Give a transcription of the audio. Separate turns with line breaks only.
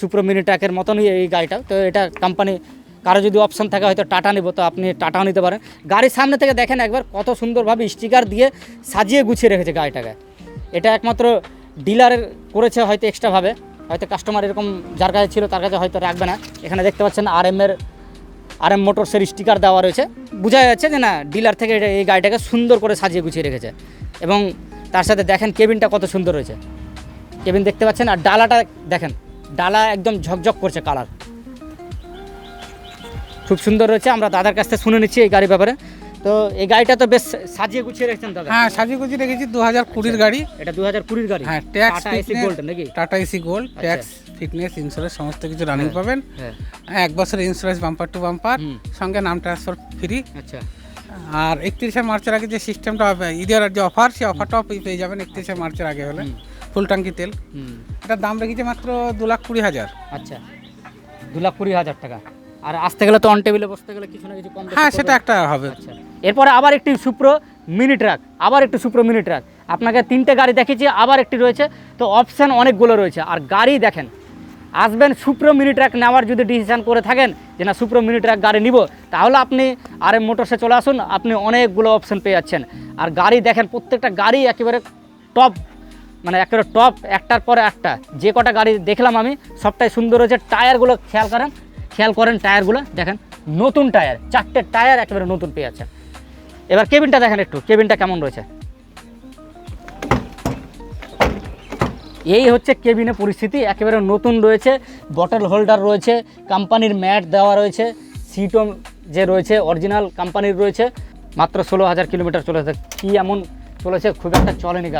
সুপ্রো mini ট্রাকের মতনই এই গাড়িটা। তো এটা কোম্পানি কারো যদি অপশান থাকে হয়তো টাটা নেব, তো আপনি টাটাও নিতে পারেন। গাড়ির সামনে থেকে দেখেন একবার কত সুন্দরভাবে স্টিকার দিয়ে সাজিয়ে গুছিয়ে রেখেছে গাড়িটাকে। এটা একমাত্র ডিলারের করেছে হয়তো এক্সট্রাভাবে, হয়তো কাস্টমার এরকম যার কাছে ছিল তার কাছে হয়তো রাখবে না। এখানে দেখতে পাচ্ছেন আর এম মোটরসের স্টিকার দেওয়া রয়েছে, বোঝা যাচ্ছে যে না ডিলার থেকে এই গাড়িটাকে সুন্দর করে সাজিয়ে গুছিয়ে রেখেছে। এবং তার সাথে দেখেন কেবিনটা কত সুন্দর রয়েছে, কেবিন দেখতে পাচ্ছেন। আর ডালাটা দেখেন, ডালা একদম ঝকঝক করছে কালার, খুব সুন্দর রয়েছে। আমরা দাদার কাছ থেকে শুনে নিচ্ছি এই গাড়ির ব্যাপারে। তো এই গাড়িটা তো বেশ সাজিয়ে গুছিয়ে রেখেছেন দাদা?
হ্যাঁ, সাজিয়ে গুছিয়ে রেখেছি। 2020 গাড়ি।
এটা 2020 গাড়ি।
হ্যাঁ, ট্যাক্স
টাটা এসি গোল্ড নাকি?
Tata AC gold, tax, fitness, insurance সমস্ত কিছু রানিং পাবেন।
হ্যাঁ,
1 বছরের ইন্স্যুরেন্স বাম্পার টু বাম্পার, সঙ্গে নাম ট্রান্সফার ফ্রি।
আচ্ছা।
আর 31শে মার্চের আগে যে সিস্টেমটা হবে, ঈদের যে অফার, সেই অফারটাও পেয়ে যাবেন 31শে মার্চের আগে হলে। ফুল ট্যাঙ্কি তেল, এটার দাম রেখেছে মাত্র 2,20,000।
আচ্ছা, 2,20,000 টাকা। আর আসতে গেলে তো অন টেবিলে বসতে গেলে কিছু না কিছু কম বেশি
হ্যাঁ,
করবে।
সেটা একটা হবে।
আচ্ছা, এরপরে আবার একটি সুপ্রো মিনি ট্রাক, আবার একটু সুপ্রো মিনি ট্রাক। আপনাকে 3টে গাড়ি দেখিয়েছি, আবার একটি রয়েছে। তো অপশান অনেকগুলো রয়েছে। আর গাড়ি দেখেন, আসবেন সুপ্রো মিনি ট্রাক নেওয়ার যদি ডিসিশন করে থাকেন যে না সুপ্রো মিনি ট্রাক গাড়ি নিব, তাহলে আপনি আর এম মোটরসে চলে আসুন, আপনি অনেকগুলো অপশান পেয়ে যাচ্ছেন। আর গাড়ি দেখেন, প্রত্যেকটা গাড়ি একেবারে টপ, মানে একেবারে টপ, একটার পরে একটা। যে কটা গাড়ি দেখলাম আমি সবটাই সুন্দর হয়েছে। টায়ারগুলো খেয়াল করেন টায়ারগুলো দেখেন, নতুন টায়ার, 4টে টায়ার একেবারে নতুন পেয়ে যাচ্ছেন। এবার কেবিনটা দেখেন একটু, কেবিনটা কেমন রয়েছে। এই হচ্ছে কেবিনের পরিস্থিতি, একেবারে নতুন রয়েছে। বটল হোল্ডার রয়েছে, কোম্পানির ম্যাট দেওয়া রয়েছে, সিটও যে রয়েছে অরিজিনাল কোম্পানির রয়েছে। মাত্র 16,000 কিলোমিটার চলেছে। কি এমন চলেছে, খুব একটা চলেনি।